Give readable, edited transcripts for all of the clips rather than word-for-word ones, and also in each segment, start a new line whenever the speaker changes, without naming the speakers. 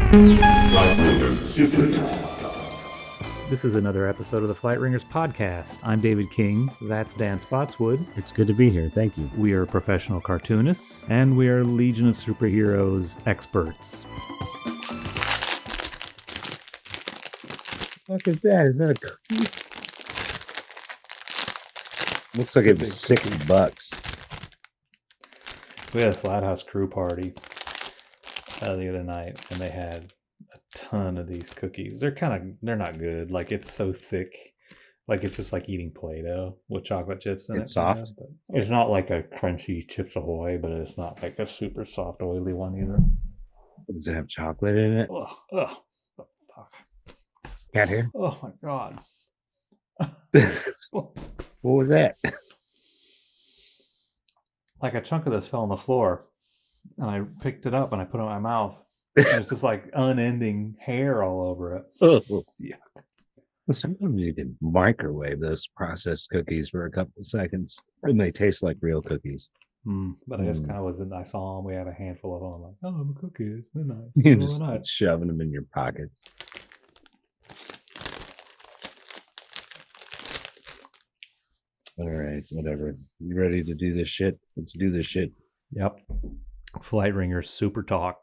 This is another episode of the Flight Ringers podcast. I'm David King. That's Dan Spottswood.
It's good to be here. Thank you.
We are professional cartoonists, and we are Legion of Superheroes experts.
What is that? Is that a cookie? Looks like it was $6.
We had a Slide House crew party the other night, and they had a ton of these cookies. They're not good. Like, it's so thick. Like, it's just like eating Play-Doh with chocolate chips in it.
It's soft?
But it's not like a crunchy Chips Ahoy, but it's not like a super soft, oily one either.
Does it have chocolate in it?
Ugh, the fuck.
Cat hair?
Oh my god.
What was that?
Like a chunk of this fell on the floor, and I picked it up and I put it in my mouth. And it's just like unending hair all over it.
Oh.
Yeah.
Sometimes you can microwave those processed cookies for a couple of seconds, and they taste like real cookies.
But I just kind of I saw them. We had a handful of them. I'm like, oh, I'm a cookie. It's midnight.
You're just shoving them in your pockets. All right, whatever. You ready to do this shit? Let's do this shit.
Yep. Flight Ringers Super Talk.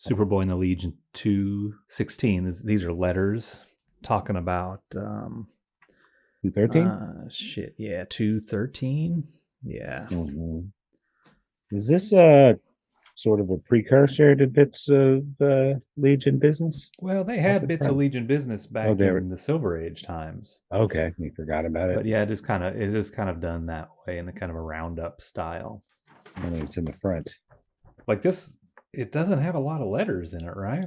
Superboy and the Legion 216. These are letters talking about
213?
Shit, yeah, 213. Yeah.
Mm-hmm. Is this sort of a precursor to bits of Legion business?
Well, they had bits of Legion business back in the Silver Age times.
Okay, you forgot about it.
But yeah, it is kind of done that way in a kind of a roundup style.
I mean, it's in the front.
Like this, it doesn't have a lot of letters in it, right?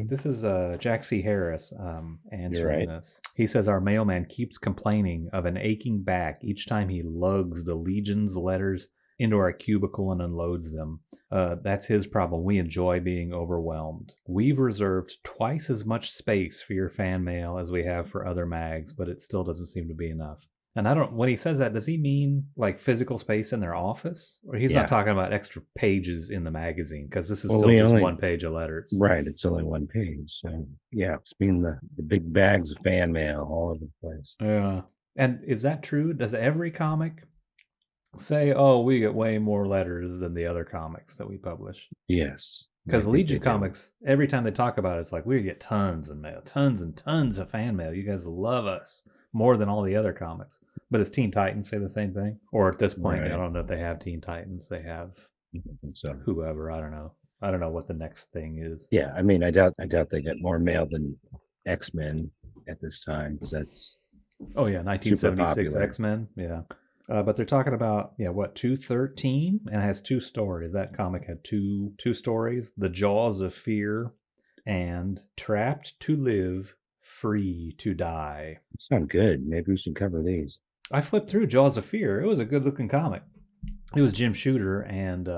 This is Jack C. Harris answering this. He says, our mailman keeps complaining of an aching back each time he lugs the Legion's letters into our cubicle and unloads them. That's his problem. We enjoy being overwhelmed. We've reserved twice as much space for your fan mail as we have for other mags, but it still doesn't seem to be enough. And when he says that, does he mean like physical space in their office? Or he's not talking about extra pages in the magazine, because this is still just one page of letters.
Right, it's only one page. So yeah, it's being the big bags of fan mail all over the place.
Yeah. And is that true? Does every comic say, oh, we get way more letters than the other comics that we publish?
Yes.
Because Legion comics, every time they talk about it, it's like, we get tons of mail, tons and tons of fan mail. You guys love us more than all the other comics. But does Teen Titans say the same thing? Or at this point, I don't know if they have Teen Titans. They have whoever. I don't know. I don't know what the next thing is.
Yeah, I mean, I doubt they get more mail than X-Men at this time, because that's
1976 X-Men. Yeah. But they're talking about 213, and it has two stories. That comic had two stories: The Jaws of Fear and Trapped to Live, Free to Die.
That sound good. Maybe we should cover these.
I flipped through Jaws of Fear. It was a good looking comic. It was Jim Shooter and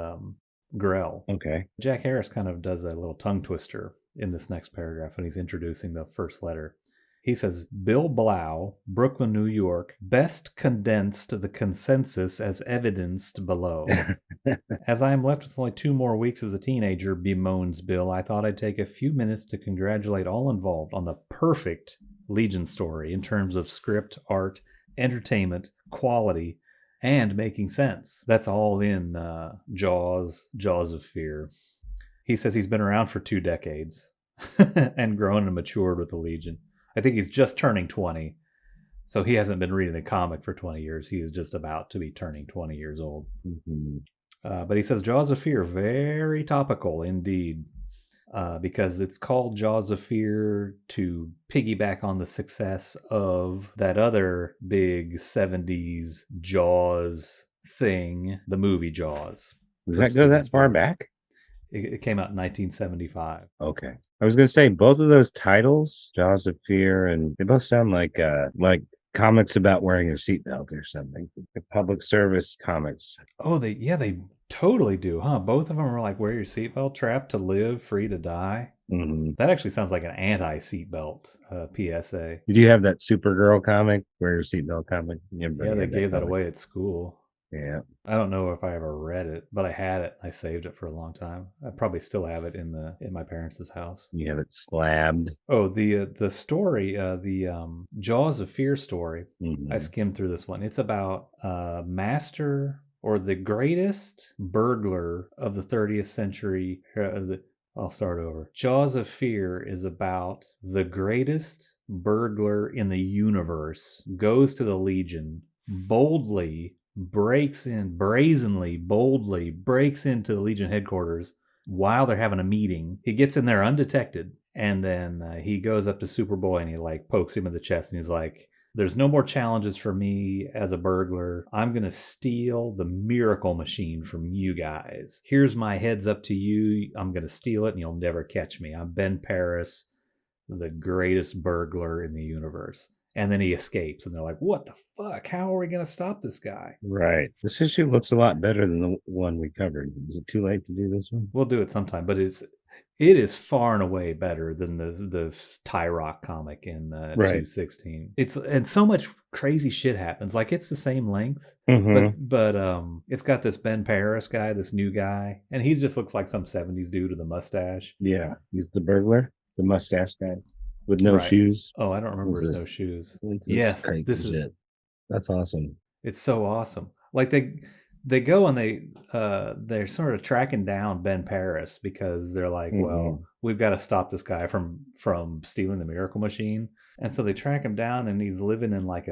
Grell.
Okay.
Jack Harris kind of does a little tongue twister in this next paragraph when he's introducing the first letter. He says, Bill Blau, Brooklyn, New York, best condensed the consensus as evidenced below. As I am left with only 2 more weeks as a teenager, bemoans Bill, I thought I'd take a few minutes to congratulate all involved on the perfect Legion story in terms of script, art, entertainment, quality, and making sense. That's all in Jaws of Fear. He says he's been around for 2 decades and grown and matured with the Legion. I think he's just turning 20, so he hasn't been reading a comic for 20 years. He is just about to be turning 20 years old. Mm-hmm. But he says Jaws of Fear, very topical indeed, because it's called Jaws of Fear to piggyback on the success of that other big 70s Jaws thing, the movie Jaws.
Does that go that far back?
It came out in 1975.
Okay. I was going to say, both of those titles, Jaws of Fear, and they both sound like comics about wearing your seatbelt or something. The public service comics.
Oh, they totally do, huh? Both of them are like, wear your seatbelt, trapped to live, free to die.
Mm-hmm.
That actually sounds like an anti-seatbelt PSA.
Did you have that Supergirl comic, wear your seatbelt comic?
Yeah, they gave that away at school.
Yeah.
I don't know if I ever read it, but I had it. I saved it for a long time. I probably still have it in my parents' house.
You have it slabbed.
Oh, the story, the Jaws of Fear story. I
Hmm.
skimmed through this one. It's about master or the greatest burglar of the 30th century. I'll start over. Jaws of Fear is about the greatest burglar in the universe goes to the Legion, boldly breaks in, brazenly, boldly breaks into the Legion headquarters while they're having a meeting. He gets in there undetected, and then he goes up to Superboy and he like pokes him in the chest, and he's like, "There's no more challenges for me as a burglar. I'm gonna steal the miracle machine from you guys. Here's my heads up to you. I'm gonna steal it, and you'll never catch me. I'm Ben Paris, the greatest burglar in the universe." And then he escapes, and they're like, "What the fuck? How are we gonna stop this guy?"
Right. This issue looks a lot better than the one we covered. Is it too late to do this one?
We'll do it sometime, but it is far and away better than the Ty Rock comic in
Right.
216. It's and so much crazy shit happens. Like it's the same length,
Hmm.
but it's got this Ben Paris guy, this new guy, and he just looks like some 70s dude with a mustache.
Yeah. He's the burglar, the mustache guy with no
Right.
shoes.
Oh, I don't
What's
remember his no
this?
shoes.
What's this
Yes,
crazy
this is
shit? That's awesome.
it's so awesome. Like they go and they're sort of tracking down Ben Paris because they're like,
Hmm.
well, we've got to stop this guy from stealing the miracle machine. And so they track him down, and he's living in like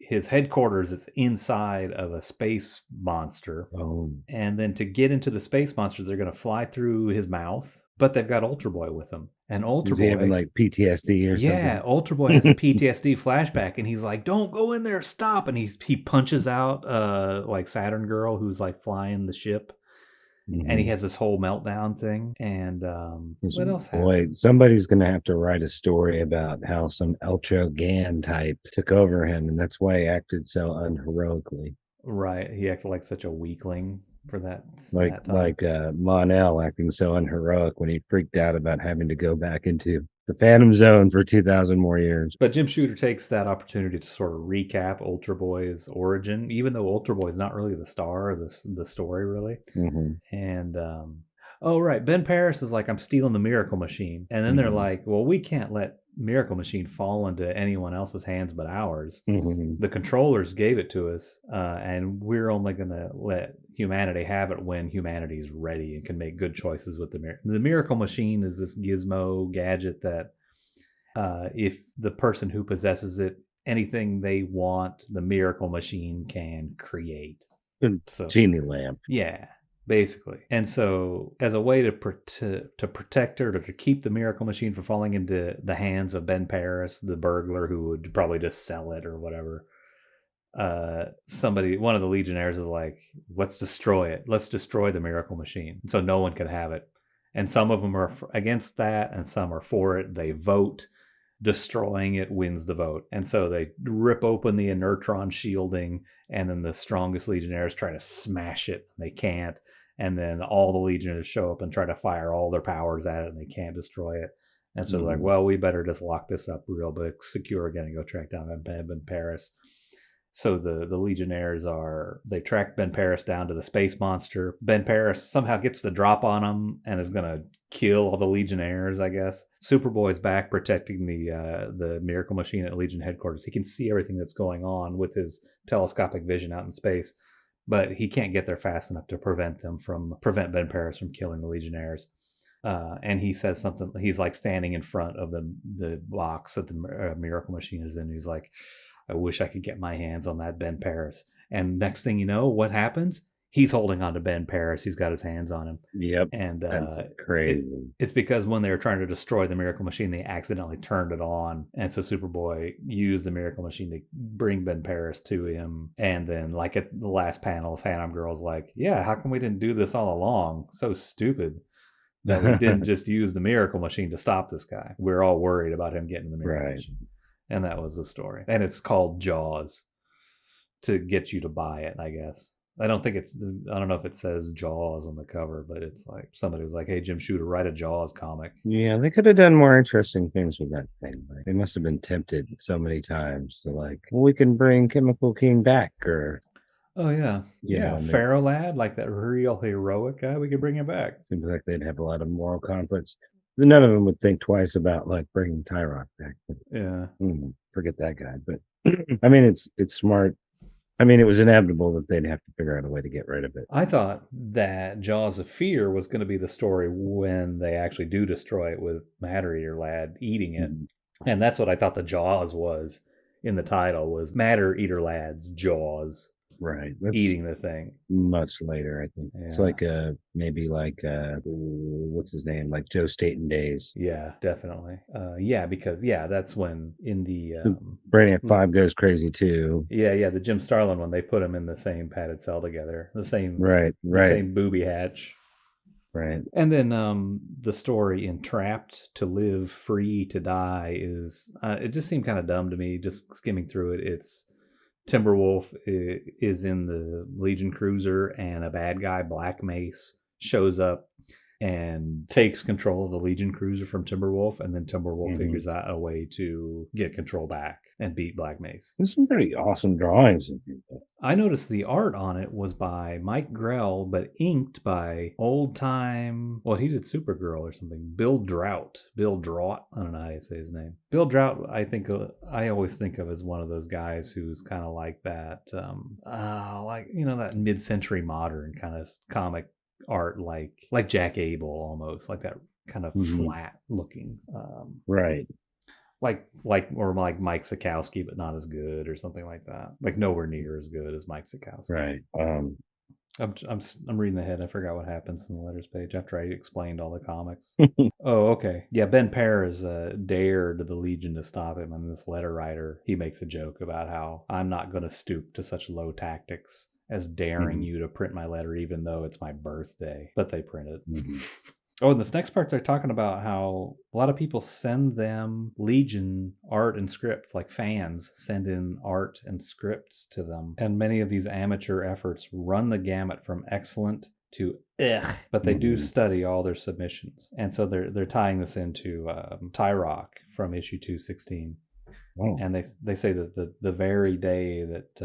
his headquarters is inside of a space monster.
Oh,
And then to get into the space monster, they're going to fly through his mouth, but they've got Ultra Boy with them. And Ultra
is he having
Boy,
like PTSD or
yeah,
something?
Ultra Boy has a PTSD flashback, and he's like, "Don't go in there, stop!" And he punches out like Saturn Girl who's like flying the ship, and he
Hmm.
has this whole meltdown thing. And what else
Boy,
happened?
somebody's going to have to write a story about how some Ultra Gan type took over him, and that's why he acted so unheroically.
Right, he acted like such a weakling for
Like
that time.
like Mon-El acting so unheroic when he freaked out about having to go back into the Phantom Zone for 2,000 more years.
But Jim Shooter takes that opportunity to sort of recap Ultra Boy's origin, even though Ultra Boy is not really the star of the story, really.
Hmm.
And oh right, Ben Paris is like, I'm stealing the miracle machine, and then they're
Hmm.
like, well, we can't let miracle machine fall into anyone else's hands but ours.
Hmm.
The controllers gave it to us, and we're only going to let humanity have it when humanity is ready and can make good choices with the miracle machine. Is this gizmo gadget that if the person who possesses it, anything they want, the miracle machine can create.
Good
So
genie lamp.
yeah, basically. And so, as a way to protect her, to keep the miracle machine from falling into the hands of Ben Paris, the burglar who would probably just sell it or whatever, one of the Legionnaires is like, "Let's destroy it. Let's destroy the miracle machine, so no one can have it." And some of them are against that, and some are for it. They vote. Destroying it wins the vote. And so they rip open the inertron shielding, and then the strongest Legionnaires try to smash it. And they can't. And then all the Legionnaires show up and try to fire all their powers at it, and they can't destroy it. And so they're like,
Hmm.
well, we better just lock this up real big, secure again, and go track down Ben Paris. So the Legionnaires they track Ben Paris down to the space monster. Ben Paris somehow gets the drop on him and is gonna kill all the Legionnaires, I guess. Superboy's back protecting the Miracle Machine at Legion headquarters. He can see everything that's going on with his telescopic vision out in space, but he can't get there fast enough to prevent Ben Paris from killing the Legionnaires. And he says something. He's like standing in front of the box that the Miracle Machine is in. He's like, "I wish I could get my hands on that Ben Paris." And next thing you know, what happens? He's holding on to Ben Paris. He's got his hands on him,
Yep.
and
That's
it
crazy.
it's because when they were trying to destroy the Miracle Machine, they accidentally turned it on, and so Superboy used the Miracle Machine to bring Ben Paris to him. And then, like at the last panel, Phantom Girl's like, "Yeah, how come we didn't do this all along? So stupid that we didn't just use the Miracle Machine to stop this guy. We're all worried about him getting the Miracle
Right.
Machine." And that was the story. And it's called Jaws to get you to buy it, I guess. I don't think I don't know if it says Jaws on the cover, but it's like somebody was like, "Hey, Jim Shooter, write a Jaws comic."
Yeah, they could have done more interesting things with that thing. Like, they must have been tempted so many times to like, well, we can bring Chemical King back, or
Oh yeah,
You know,
yeah.
and
Pharaoh lad, like that real heroic guy. We could bring him back.
seems like they'd have a lot of moral conflicts. None of them would think twice about like bringing Tyrock back.
Yeah.
Forget that guy. But I mean, it's smart. I mean, it was inevitable that they'd have to figure out a way to get rid of it.
I thought that Jaws of Fear was going to be the story when they actually do destroy it with Matter Eater Lad eating it.
Mhm.
And that's what I thought the Jaws was in the title was Matter Eater Lad's Jaws
Right. That's
eating the thing.
much later, I think. It's
Yeah.
like maybe like what's his name? Like Joe Staten days.
Yeah, definitely. Yeah, because yeah, that's when in the
Brainiac 5 goes crazy too.
yeah, the Jim Starlin one, they put them in the same padded cell together,
Right,
the
right,
same booby hatch.
right.
And then the story Entrapped to Live, Free to Die is it just seemed kind of dumb to me just skimming through it. It's Timberwolf is in the Legion cruiser and a bad guy, Black Mace, shows up and takes control of the Legion cruiser from Timberwolf, and then Timberwolf
Mhm.
figures out a way to get control back and beat Black Mace.
There's some pretty awesome drawings in here.
I noticed the art on it was by Mike Grell, but inked by old time. Well, he did Supergirl or something. Bill Drought. Bill Draught. I don't know how you say his name. Bill Drought. I always think of as one of those guys who's kind of like that, like that mid-century modern kind of comic art, like Jack Abel almost, like that kind of
Mhm.
flat looking.
Right,
Like Mike Sikowski, but not as good, or something like that. Like nowhere near as good as Mike Sikowski.
right.
I'm reading ahead. I forgot what happens in the letters page after I explained all the comics. Oh, okay. Yeah, Ben Perez dared the Legion to stop him, and this letter writer he makes a joke about how I'm not going to stoop to such low tactics as daring
Mhm.
you to print my letter, even though it's my birthday. But they print it.
Mhm.
Oh, and this next part they're talking about how a lot of people send them Legion art and scripts, like fans send in art and scripts to them. And many of these amateur efforts run the gamut from excellent to ugh, but they do
Mhm.
study all their submissions. And so they're tying this into Tyrock from issue 216.
Oh,
And they say that the very day that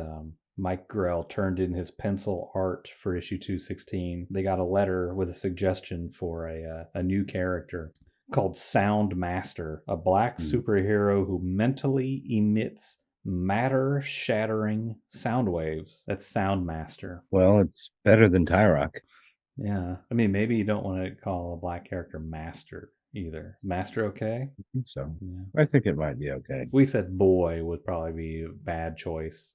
Mike Grell turned in his pencil art for issue 216, they got a letter with a suggestion for a new character called Sound Master, a black
mm.
superhero who mentally emits matter shattering sound waves. That's Sound Master.
Well, it's better than Tyrock.
Yeah. I mean, maybe you don't want to call a black character Master either. Master okay?
I think so.
Yeah.
I think it might be okay.
We said boy would probably be a bad choice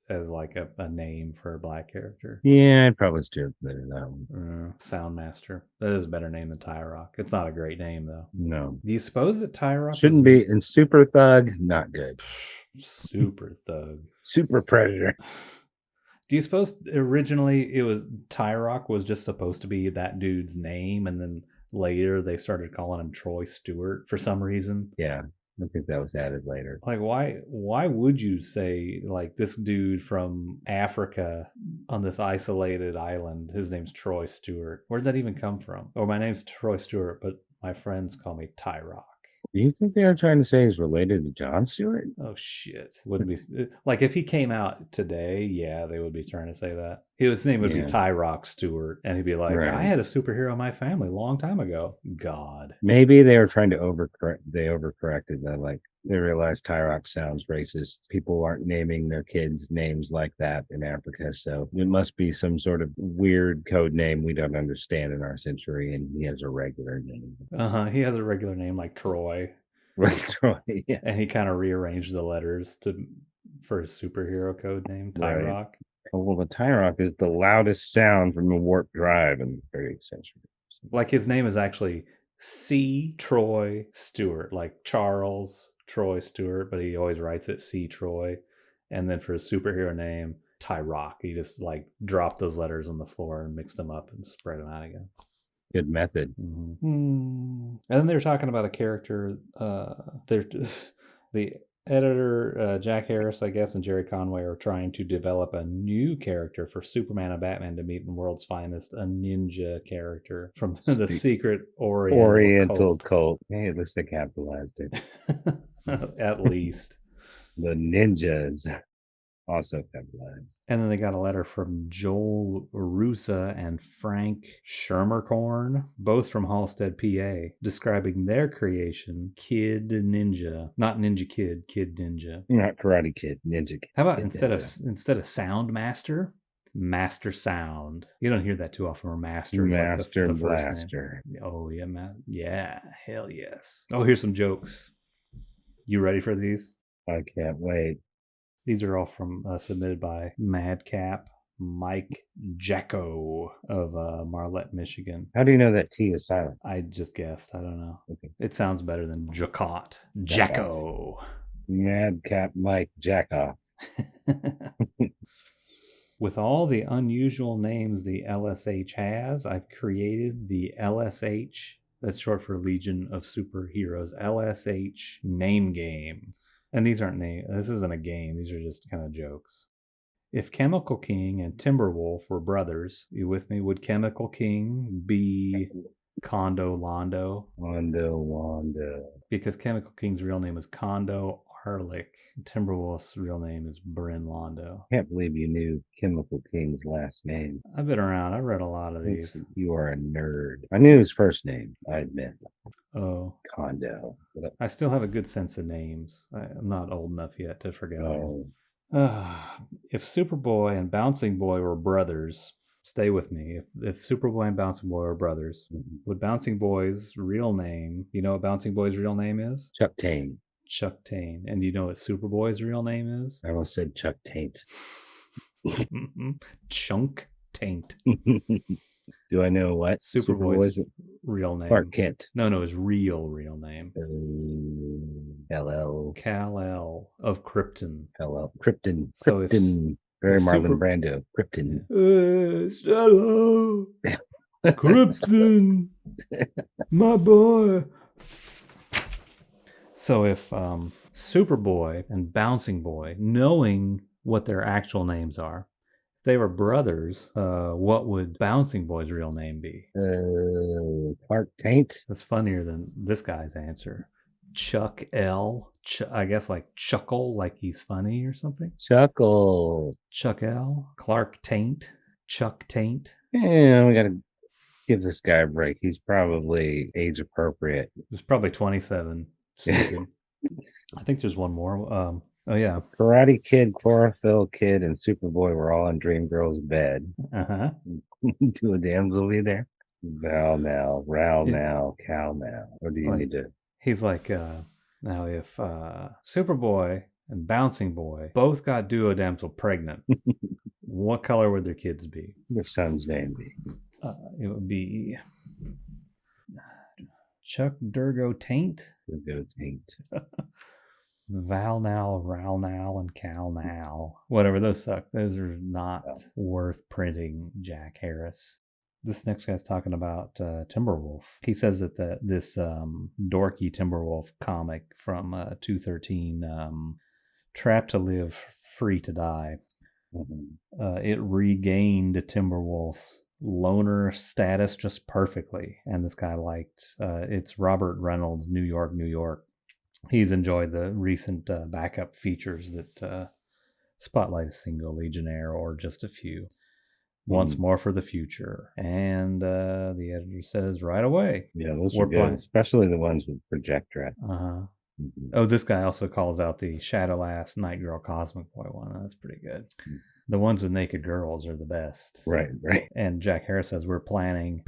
as like a name for a black character.
Yeah, I'd probably steer clear of that one.
Soundmaster. That is a better name than Tyrock. It's not a great name though.
No,
Do you suppose that Tyrock
shouldn't
was
be. And Super Thug, not good.
super thug?
Super Predator.
Do you suppose originally it was Tyrock was just supposed to be that dude's name, and then later they started calling him Troy Stewart for some reason?
Yeah, I think that was added later.
Like why would you say like this dude from Africa on this isolated island, his name's Troy Stewart? Where'd that even come from? Or my name's Troy Stewart, but my friends call me Tyrock.
Do you think they are trying to say he's related to John Stewart?
Oh shit. Wouldn't be like if he came out today, yeah, they would be trying to say that. His name would be
Yeah,
Tyrock Stewart, and he'd be like, I
right.
had a superhero in my family a long time ago. God.
Maybe they were trying to overcorrect. They overcorrected that. Like they realized Tyrock sounds racist. People aren't naming their kids names like that in Africa, so it must be some sort of weird code name we don't understand in our century. And he has a regular name,
He has a regular name like Troy,
right? Troy. Yeah,
and he kind of rearranged the letters to for his superhero code name,
right.
Tyrock.
Oh, well, the Tyrock is the loudest sound from a warp drive in the 30th century.
Like his name is actually C. Troy Stewart, like Charles Troy Stewart, but he always writes it C. Troy. And then for his superhero name, Tyrock, he just like dropped those letters on the floor and mixed them up and spread them out again.
Good method.
And then they were talking about a character. The editor Jack Harris, I guess, and Jerry Conway are trying to develop a new character for Superman and Batman to meet in World's Finest, a ninja character from the secret
Oriental
cult.
cult. Hey, at least they capitalized it.
At least.
The ninjas. also capitalized.
And then they got a letter from Joel Rusa and Frank Schermerkorn, both from Halstead, PA, describing their creation, Kid Ninja. Not Ninja Kid, Kid Ninja.
Not Karate Kid, Ninja Kid.
How about
Kid
instead
Ninja.
of Sound Master, Master Sound? You don't hear that too often. Or Master is like
Master
the first name.
Blaster.
Oh yeah, yeah, hell yes. Oh, here's some jokes. You ready for these?
I can't wait.
These are all from submitted by Madcap Mike Jacko of Marlette, Michigan.
How do you know that T is silent?
I just guessed. I don't know.
Okay.
It sounds better than Jacot. Jacko.
Madcap Mike Jackoff.
With all the unusual names the LSH has, I've created the LSH, that's short for Legion of Superheroes, LSH name game. And these aren't this isn't a game, these are just kind of jokes. If Chemical King and Timberwolf were brothers, you with me? Would Chemical King be Kondo Londo?
Wando.
Because Chemical King's real name is Kondo Arlick. Timberwolf's real name is Bryn Londo.
Can't believe you knew Chemical King's last name.
I've been around. I read a lot of these.
You are a nerd. I knew his first name, I admit.
Oh.
Kondo.
I still have a good sense of names. I'm not old enough yet to forget them. If Superboy and Bouncing Boy were brothers, stay with me. If Superboy and Bouncing Boy were brothers, would Bouncing Boy's real name, you know what Bouncing Boy's real name is?
Chuck Tane.
Chuck Tane. And do you know what Superboy's real name is?
I almost said Chuck Taint.
Chunk Taint.
Do I know what?
Superboy's real name.
Clark Kent.
No, his real name.
LL.
Kal-El of Krypton.
LL. Krypton.
So
Krypton. Very Marlon Brando. Krypton.
Hello. Krypton. My boy. So if Superboy and Bouncing Boy, knowing what their actual names are, if they were brothers, what would Bouncing Boy's real name be?
Clark Taint.
That's funnier than this guy's answer. Chuck L. I guess like chuckle, like he's funny or something.
Chuckle.
Chuck L. Clark Taint. Chuck Taint.
Yeah, we gotta give this guy a break. He's probably age appropriate.
He's probably 27. Stupid. I think there's one more. Oh yeah,
Karate Kid, Chlorophyll Kid, and Superboy were all in Dreamgirl's bed. Do a damsel be there? Val now, Ral now, Cal now. Or do you need to?
He's like, now if Superboy and Bouncing Boy both got Duo Damsel pregnant, what color would their kids be?
Their son's name be?
It would be Chuck Durgo Taint.
Durgo Taint.
Val now, Ral now, and Cal now. Whatever, those suck. Those are not worth printing, Jack Harris. This next guy's talking about Timberwolf. He says that this dorky Timberwolf comic from 213, Trapped to Live, Free to Die, it regained Timberwolf's loner status just perfectly. And this guy liked it's Robert Reynolds, New York, New York. He's enjoyed the recent backup features that spotlight a single Legionnaire or just a few. Once more for the future. And the editor says right away.
Yeah, those are good, especially the ones with Projectra.
Oh, this guy also calls out the Shadowlass Night Girl Cosmic Boy one. That's pretty good. The ones with naked girls are the best.
Right.
And Jack Harris says we're planning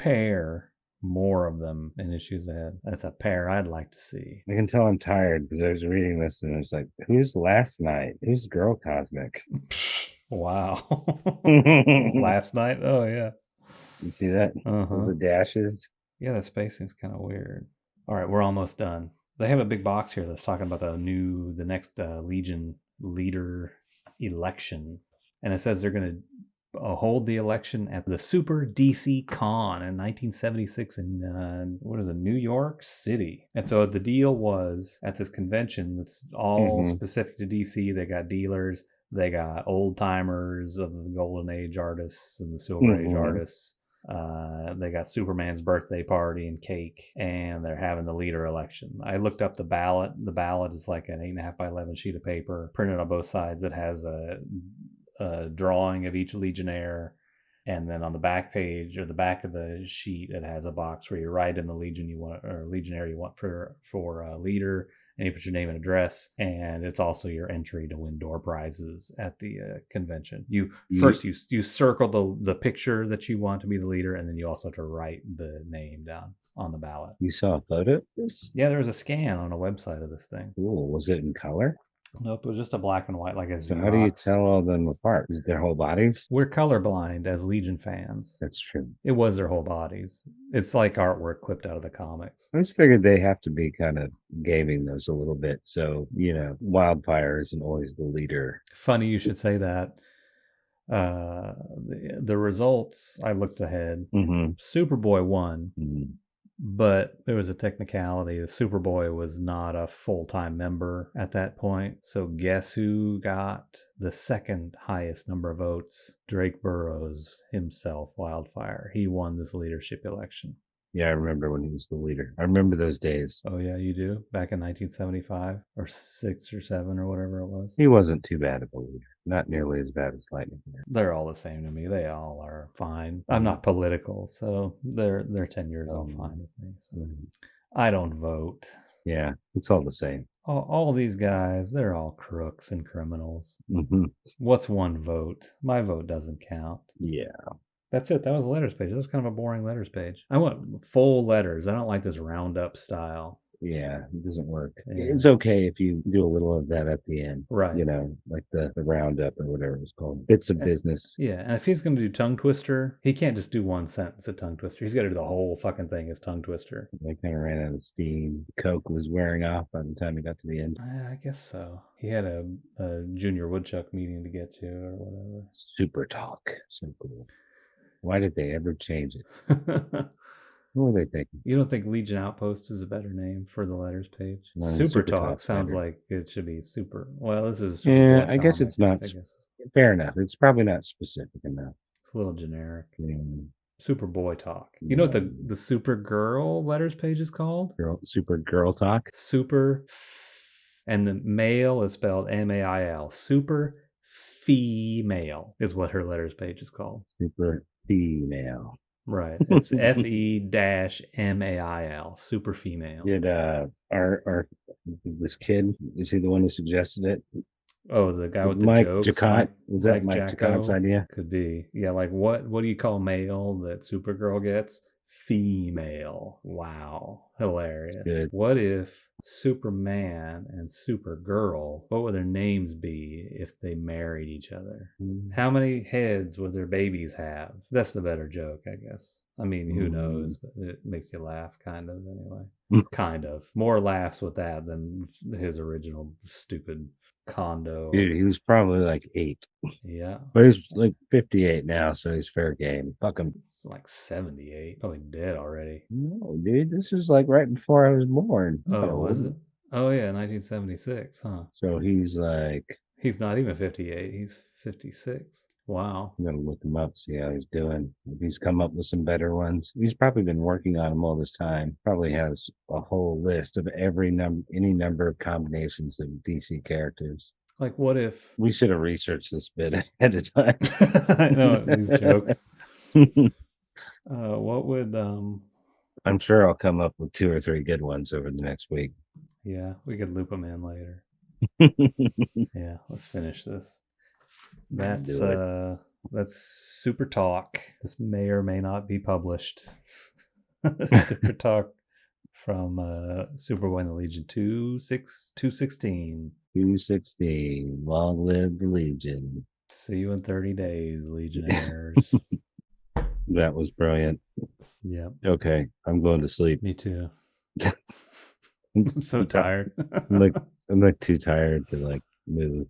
more of them in issues ahead. That's a pair I'd like to see.
I can tell I'm tired because I was reading this and it's like, who's Last Night? Who's Girl Cosmic?
Wow. Last Night? Oh, yeah.
You see that? The dashes?
Yeah, that spacing's kind of weird. All right, we're almost done. They have a big box here that's talking about the next Legion leader election. And it says they're going to hold the election at the Super DC Con in 1976 in, New York City. And so the deal was at this convention that's all specific to DC. They got dealers. They got old timers of the Golden Age artists and the Silver Age artists. They got Superman's birthday party and cake, and they're having the leader election. I looked up the ballot. The ballot is like an 8.5 by 11 sheet of paper printed on both sides that has a drawing of each Legionnaire. And then on the back page or the back of the sheet, it has a box where you write in the legion you want or Legionnaire you want for leader, and you put your name and address, and it's also your entry to win door prizes at the convention. You circle the picture that you want to be the leader, and then you also have to write the name down on the ballot.
You saw a photo of this?
Yeah, there was a scan on a website of this thing.
Cool. Was it in color?
Nope, it was just a black and white, like a
So how do you tell all them apart? Is it their whole bodies?
We're colorblind as Legion fans.
That's true.
It was their whole bodies. It's like artwork clipped out of the comics.
I just figured they have to be kind of gaming those a little bit. So, Wildfire isn't always the leader.
Funny you should say that. The results, I looked ahead.
Mm-hmm.
Superboy won.
Mm-hmm.
But there was a technicality. The Superboy was not a full-time member at that point. So guess who got the second highest number of votes? Drake Burroughs himself, Wildfire. He won this leadership election.
Yeah, I remember when he was the leader. I remember those days.
Oh, yeah, you do? Back in 1975 or 6 or 7 or whatever it was?
He wasn't too bad of a leader. Not nearly as bad as Lightning.
They're all the same to me. They all are fine. I'm not political, so their tenure is all fine with me. So. I don't vote.
Yeah, it's all the same.
All these guys, they're all crooks and criminals.
Mm-hmm.
What's one vote? My vote doesn't count.
Yeah.
That's it. That was the letters page. That was kind of a boring letters page. I want full letters. I don't like this roundup style.
Yeah, it doesn't work.
Yeah.
It's okay if you do a little of that at the end.
Right.
Like the roundup or whatever it's called. Bits of business.
Yeah, and if he's going to do tongue twister, he can't just do one sentence of tongue twister. He's got to do the whole fucking thing as tongue twister.
They kind of ran out of steam. Coke was wearing off by the time he got to the end.
I guess so. He had a Junior Woodchuck meeting to get to or whatever.
Super Talk. So cool. Why did they ever change it? What were they thinking?
You don't think Legion Outpost is a better name for the letters page?
No,
Super Talk sounds
better.
like it should be super. Well, this is
yeah. I guess it's not. Fair enough. It's probably not specific enough.
It's a little generic.
Yeah.
Superboy Talk. You know what the Supergirl letters page is called?
Supergirl Talk.
Super, and the male is spelled M-A-I-L. Super female is what her letters page is called.
Super female.
Right. It's F-E-M-A-I-L. Super female.
Did this kid, is he the one who suggested it?
Oh, the guy with the
Mike
jokes?
Jacot? Was that Mike Jacot's idea?
Could be. Yeah, like what do you call male that Supergirl gets? Female. Wow. Hilarious.
Good.
What if Superman and Supergirl, what would their names be if they married each other? How many heads would their babies have? That's the better joke, I guess. I mean, who knows? But it makes you laugh, kind of, anyway. Kind of. More laughs with that than his original stupid condo.
Dude, he was probably like 8.
Yeah.
But he's like 58 now, so he's fair game. Fuck him.
It's like 78. Probably dead already.
No, dude, this was like right before I was born.
Oh, was it? Oh, yeah, 1976, huh?
So he's like...
He's not even 58. He's 56. Wow.
I'm going to look him up, see how he's doing. If he's come up with some better ones. He's probably been working on them all this time. Probably has a whole list of any number of combinations of DC characters.
Like, what if...
We should have researched this bit ahead of time.
I know, these jokes. What would...
I'm sure I'll come up with 2 or 3 good ones over the next week.
Yeah, we could loop them in later. Yeah, let's finish this. That's Super Talk. This may or may not be published. Super Talk from Superboy and the Legion 216.
216. Long live the Legion.
See you in 30 days, Legionnaires.
That was brilliant.
Yeah.
Okay, I'm going to sleep.
Me too. I'm so tired.
I'm like too tired to like move.